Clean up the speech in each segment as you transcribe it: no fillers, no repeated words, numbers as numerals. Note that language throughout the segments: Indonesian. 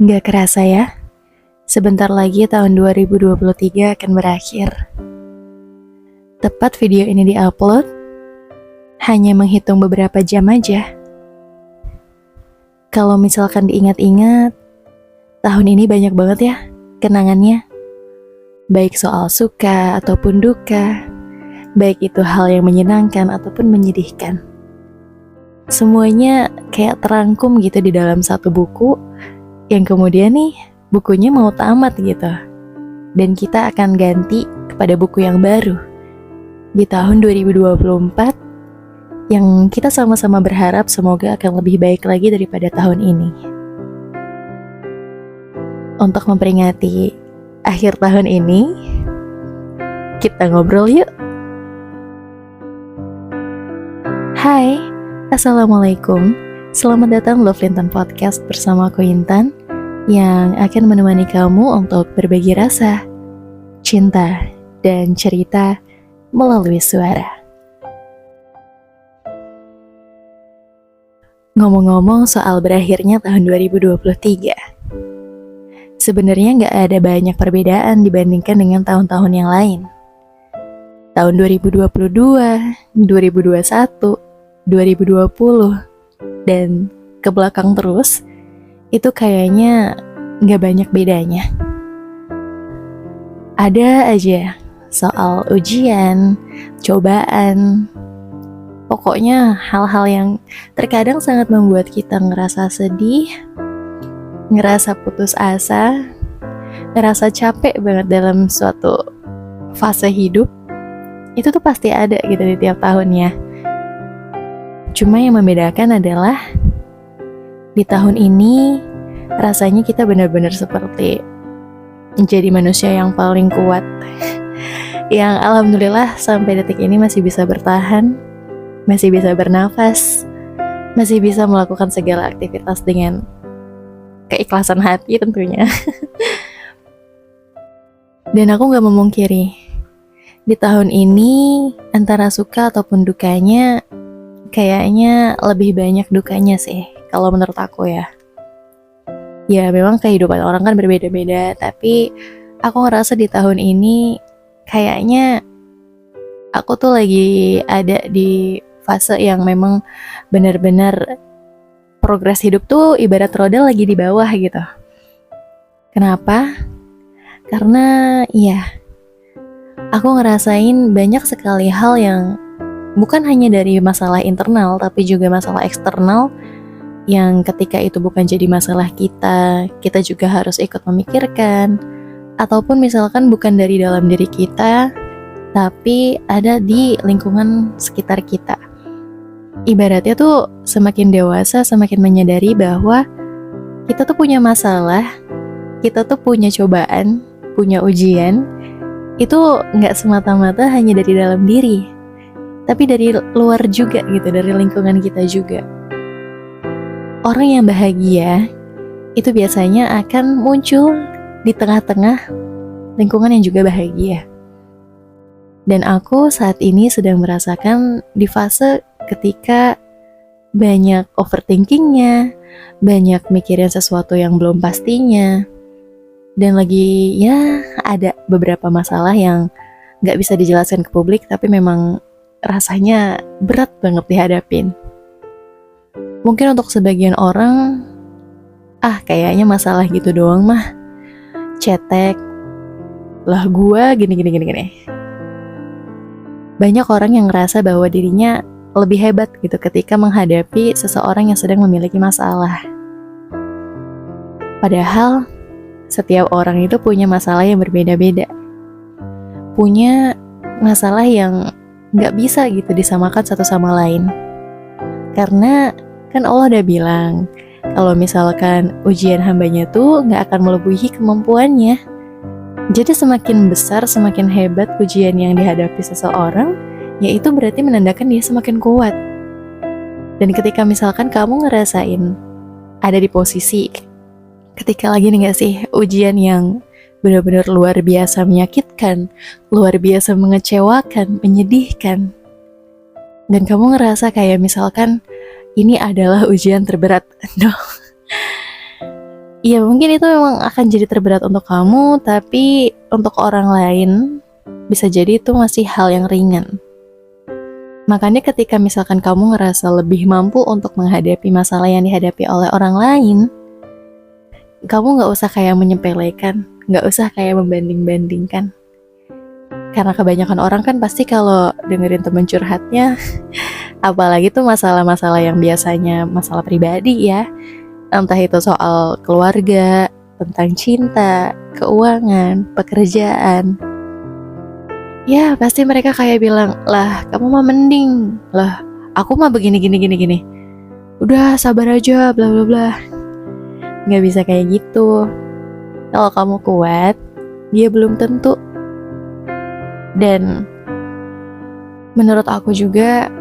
Nggak kerasa ya, sebentar lagi tahun 2023 akan berakhir. Tepat video ini diupload, hanya menghitung beberapa jam aja. Kalau misalkan diingat-ingat, tahun ini banyak banget ya kenangannya. Baik soal suka ataupun duka, baik itu hal yang menyenangkan ataupun menyedihkan. Semuanya kayak terangkum gitu di dalam satu buku, yang kemudian nih bukunya mau tamat gitu. Dan kita akan ganti kepada buku yang baru di tahun 2024 yang kita sama-sama berharap semoga akan lebih baik lagi daripada tahun ini. Untuk memperingati akhir tahun ini, kita ngobrol yuk. Hai, Assalamualaikum. Selamat datang Love Lintan Podcast bersama aku Intan yang akan menemani kamu untuk berbagi rasa, cinta, dan cerita melalui suara. Ngomong-ngomong soal berakhirnya tahun 2023, sebenarnya nggak ada banyak perbedaan dibandingkan dengan tahun-tahun yang lain. Tahun 2022, 2021, 2020, dan ke belakang terus, itu kayaknya gak banyak bedanya. Ada aja soal ujian, cobaan, pokoknya hal-hal yang terkadang sangat membuat kita ngerasa sedih, ngerasa putus asa, ngerasa capek banget dalam suatu fase hidup. Itu tuh pasti ada gitu di tiap tahunnya. Cuma yang membedakan adalah di tahun ini rasanya kita benar-benar seperti menjadi manusia yang paling kuat, yang alhamdulillah sampai detik ini masih bisa bertahan, masih bisa bernafas, masih bisa melakukan segala aktivitas dengan keikhlasan hati tentunya. Dan aku gak memungkiri, di tahun ini antara suka ataupun dukanya kayaknya lebih banyak dukanya sih, kalau menurut aku ya. Ya memang kehidupan orang kan berbeda-beda, tapi aku ngerasa di tahun ini kayaknya aku tuh lagi ada di fase yang memang benar-benar progres hidup tuh ibarat roda lagi di bawah gitu. Kenapa? Karena ya, aku ngerasain banyak sekali hal yang bukan hanya dari masalah internal, tapi juga masalah eksternal yang ketika itu bukan jadi masalah kita juga harus ikut memikirkan. Ataupun misalkan bukan dari dalam diri kita, tapi ada di lingkungan sekitar kita. Ibaratnya tuh semakin dewasa, semakin menyadari bahwa kita tuh punya masalah, kita tuh punya cobaan, punya ujian. Itu gak semata-mata hanya dari dalam diri, tapi dari luar juga gitu, dari lingkungan kita juga. Orang yang bahagia itu biasanya akan muncul di tengah-tengah lingkungan yang juga bahagia. Dan aku saat ini sedang merasakan di fase ketika banyak overthinkingnya, banyak mikirin sesuatu yang belum pastinya, dan lagi ya ada beberapa masalah yang gak bisa dijelaskan ke publik, tapi memang rasanya berat banget dihadapin. Mungkin untuk sebagian orang, kayaknya masalah gitu doang mah, cetek, lah gua gini. Banyak orang yang ngerasa bahwa dirinya lebih hebat gitu ketika menghadapi seseorang yang sedang memiliki masalah. Padahal, setiap orang itu punya masalah yang berbeda-beda. Punya masalah yang gak bisa gitu disamakan satu sama lain. Karena kan Allah udah bilang, kalau misalkan ujian hambanya tuh gak akan melebihi kemampuannya. Jadi semakin besar, semakin hebat ujian yang dihadapi seseorang, yaitu berarti menandakan dia semakin kuat. Dan ketika misalkan kamu ngerasain ada di posisi ketika lagi nih gak sih ujian yang benar-benar luar biasa menyakitkan, luar biasa mengecewakan, menyedihkan, dan kamu ngerasa kayak misalkan ini adalah ujian terberat. No. Ya mungkin itu memang akan jadi terberat untuk kamu, tapi untuk orang lain bisa jadi itu masih hal yang ringan. Makanya ketika misalkan kamu ngerasa lebih mampu untuk menghadapi masalah yang dihadapi oleh orang lain, kamu gak usah kayak menyepelekan, gak usah kayak membanding-bandingkan. Karena kebanyakan orang kan pasti kalau dengerin temen curhatnya, apalagi tuh masalah-masalah yang biasanya masalah pribadi ya, entah itu soal keluarga, tentang cinta, keuangan, pekerjaan. Ya pasti mereka kayak bilang, lah kamu mah mending, lah aku mah begini. Udah sabar aja, bla bla bla. Gak bisa kayak gitu. Kalau kamu kuat, dia belum tentu. Dan menurut aku juga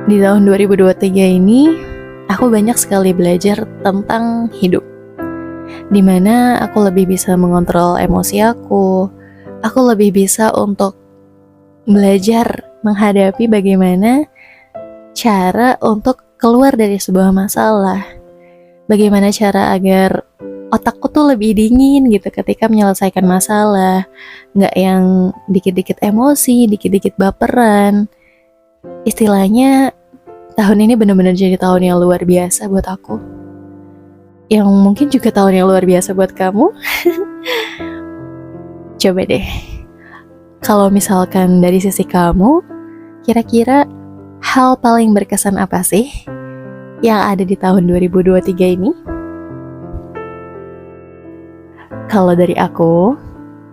di tahun 2023 ini aku banyak sekali belajar tentang hidup, dimana aku lebih bisa mengontrol emosi aku lebih bisa untuk belajar menghadapi bagaimana cara untuk keluar dari sebuah masalah, bagaimana cara agar otakku tuh lebih dingin gitu ketika menyelesaikan masalah, nggak yang dikit-dikit emosi, dikit-dikit baperan. Istilahnya tahun ini benar-benar jadi tahun yang luar biasa buat aku. Yang mungkin juga tahun yang luar biasa buat kamu. Coba deh, kalau misalkan dari sisi kamu, kira-kira hal paling berkesan apa sih yang ada di tahun 2023 ini? Kalau dari aku,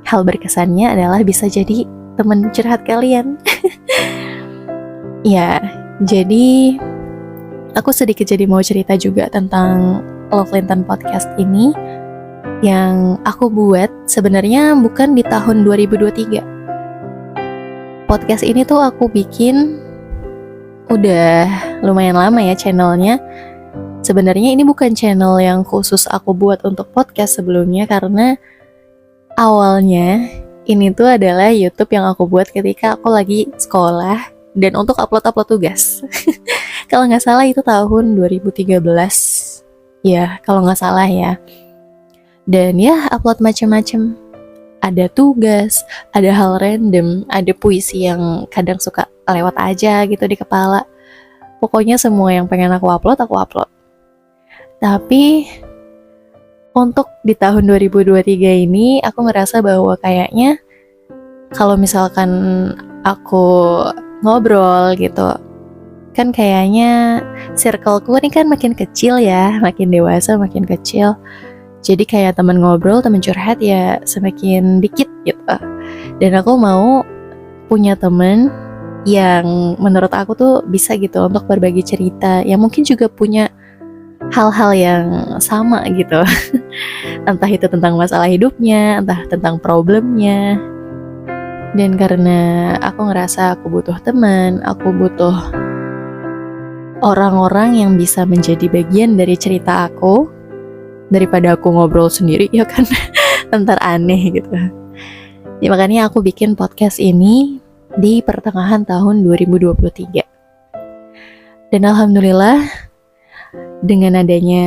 hal berkesannya adalah bisa jadi teman curhat kalian. Ya, jadi aku sedikit jadi mau cerita juga tentang Love Lintan Podcast ini yang aku buat sebenarnya bukan di tahun 2023. Podcast ini tuh aku bikin udah lumayan lama ya channelnya. Sebenarnya ini bukan channel yang khusus aku buat untuk podcast sebelumnya, karena awalnya ini tuh adalah YouTube yang aku buat ketika aku lagi sekolah dan untuk upload tugas. Kalau nggak salah itu tahun 2013. Ya, kalau nggak salah ya. Dan ya upload macam-macam. Ada tugas, ada hal random, ada puisi yang kadang suka lewat aja gitu di kepala. Pokoknya semua yang pengen aku upload. Tapi untuk di tahun 2023 ini aku ngerasa bahwa kayaknya kalau misalkan aku ngobrol gitu, kan kayaknya circleku ini kan makin kecil ya, makin dewasa, makin kecil. Jadi kayak teman ngobrol, teman curhat ya semakin dikit gitu. Dan aku mau punya teman yang menurut aku tuh bisa gitu untuk berbagi cerita, yang mungkin juga punya hal-hal yang sama gitu. Entah itu tentang masalah hidupnya, entah tentang problemnya. Dan karena aku ngerasa aku butuh teman, aku butuh orang-orang yang bisa menjadi bagian dari cerita aku, daripada aku ngobrol sendiri ya kan, ntar aneh gitu. Ya, makanya aku bikin podcast ini di pertengahan tahun 2023. Dan alhamdulillah dengan adanya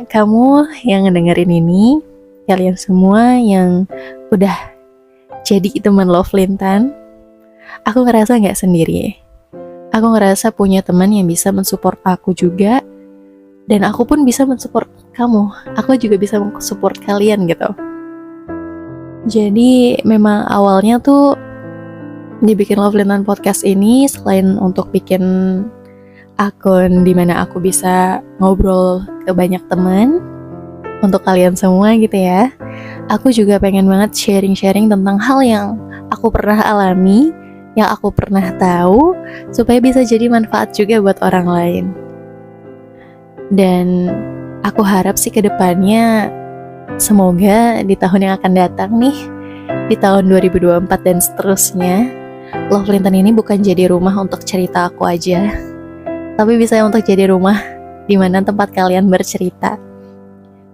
kamu yang ngedengerin ini, kalian semua yang udah jadi teman Love Lintan, aku ngerasa gak sendiri. Aku ngerasa punya teman yang bisa mensupport aku juga, dan aku pun bisa mensupport kamu. Aku juga bisa mensupport kalian gitu. Jadi memang awalnya tuh dibikin Love Lintan Podcast ini selain untuk bikin akun dimana aku bisa ngobrol ke banyak teman untuk kalian semua gitu ya. Aku juga pengen banget sharing-sharing tentang hal yang aku pernah alami, yang aku pernah tahu, supaya bisa jadi manfaat juga buat orang lain. Dan aku harap sih ke depannya, semoga di tahun yang akan datang nih, di tahun 2024 dan seterusnya, Love Lintan ini bukan jadi rumah untuk cerita aku aja, tapi bisa untuk jadi rumah di mana tempat kalian bercerita.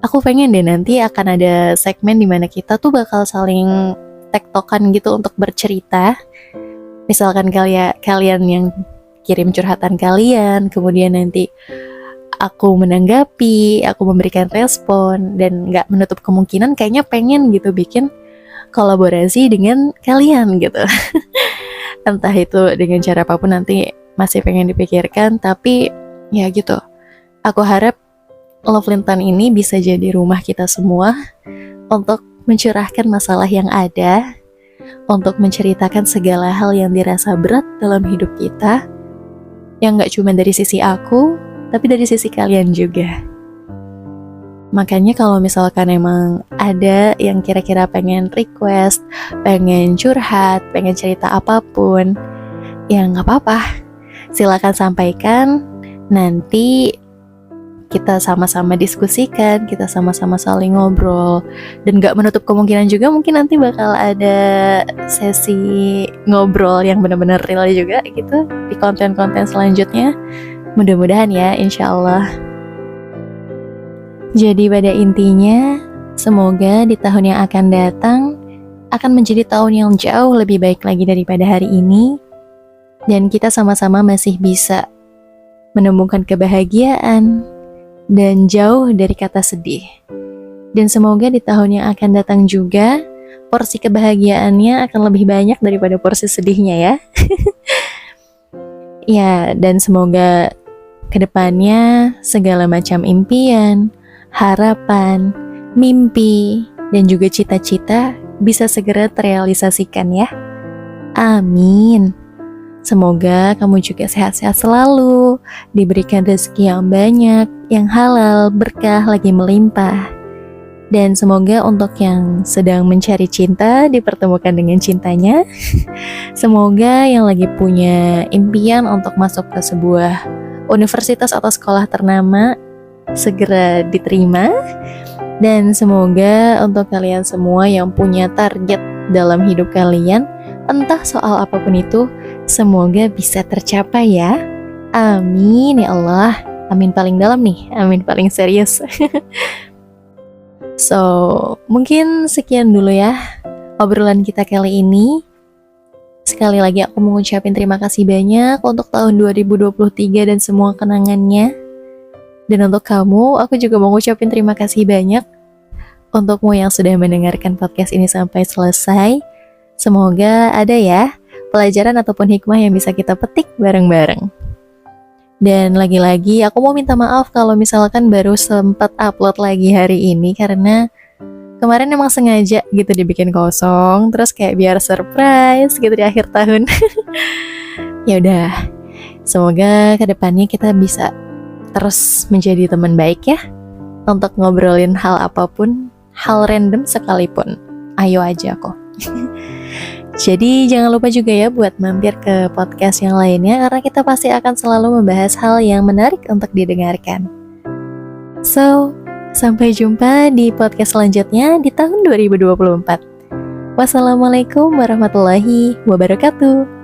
Aku pengen deh nanti akan ada segmen dimana kita tuh bakal saling tektokan gitu untuk bercerita. Misalkan kalian yang kirim curhatan kalian, kemudian nanti aku menanggapi, aku memberikan respon, dan gak menutup kemungkinan kayaknya pengen gitu bikin kolaborasi dengan kalian gitu. Entah itu dengan cara apapun nanti masih pengen dipikirkan, tapi ya gitu. Aku harap Love Lintan ini bisa jadi rumah kita semua untuk mencurahkan masalah yang ada, untuk menceritakan segala hal yang dirasa berat dalam hidup kita, yang gak cuma dari sisi aku, tapi dari sisi kalian juga. Makanya kalau misalkan emang ada yang kira-kira pengen request, pengen curhat, pengen cerita apapun, ya gak apa-apa. Silakan sampaikan, nanti kita sama-sama diskusikan, kita sama-sama saling ngobrol. Dan gak menutup kemungkinan juga mungkin nanti bakal ada sesi ngobrol yang benar-benar real juga gitu di konten-konten selanjutnya. Mudah-mudahan ya, insya Allah. Jadi pada intinya, semoga di tahun yang akan datang akan menjadi tahun yang jauh lebih baik lagi daripada hari ini, dan kita sama-sama masih bisa menemukan kebahagiaan dan jauh dari kata sedih. Dan semoga di tahun yang akan datang juga porsi kebahagiaannya akan lebih banyak daripada porsi sedihnya ya. Ya, dan semoga kedepannya segala macam impian, harapan, mimpi, dan juga cita-cita bisa segera terrealisasikan ya. Amin. Semoga kamu juga sehat-sehat selalu, diberikan rezeki yang banyak, yang halal, berkah lagi melimpah. Dan semoga untuk yang sedang mencari cinta dipertemukan dengan cintanya. Semoga yang lagi punya impian untuk masuk ke sebuah universitas atau sekolah ternama segera diterima. Dan semoga untuk kalian semua yang punya target dalam hidup kalian, entah soal apapun itu, semoga bisa tercapai ya. Amin ya Allah. Amin paling dalam nih, amin paling serius. So, mungkin sekian dulu ya obrolan kita kali ini. Sekali lagi aku mau ngucapin terima kasih banyak untuk tahun 2023 dan semua kenangannya. Dan untuk kamu, aku juga mau ngucapin terima kasih banyak untukmu yang sudah mendengarkan podcast ini sampai selesai. Semoga ada ya pelajaran ataupun hikmah yang bisa kita petik bareng-bareng. Dan lagi-lagi aku mau minta maaf kalau misalkan baru sempat upload lagi hari ini, karena kemarin emang sengaja gitu dibikin kosong, terus kayak biar surprise gitu di akhir tahun. Ya udah, semoga kedepannya kita bisa terus menjadi teman baik ya, untuk ngobrolin hal apapun, hal random sekalipun. Ayo aja kok. Jadi jangan lupa juga ya buat mampir ke podcast yang lainnya, karena kita pasti akan selalu membahas hal yang menarik untuk didengarkan. So, sampai jumpa di podcast selanjutnya di tahun 2024. Wassalamualaikum warahmatullahi wabarakatuh.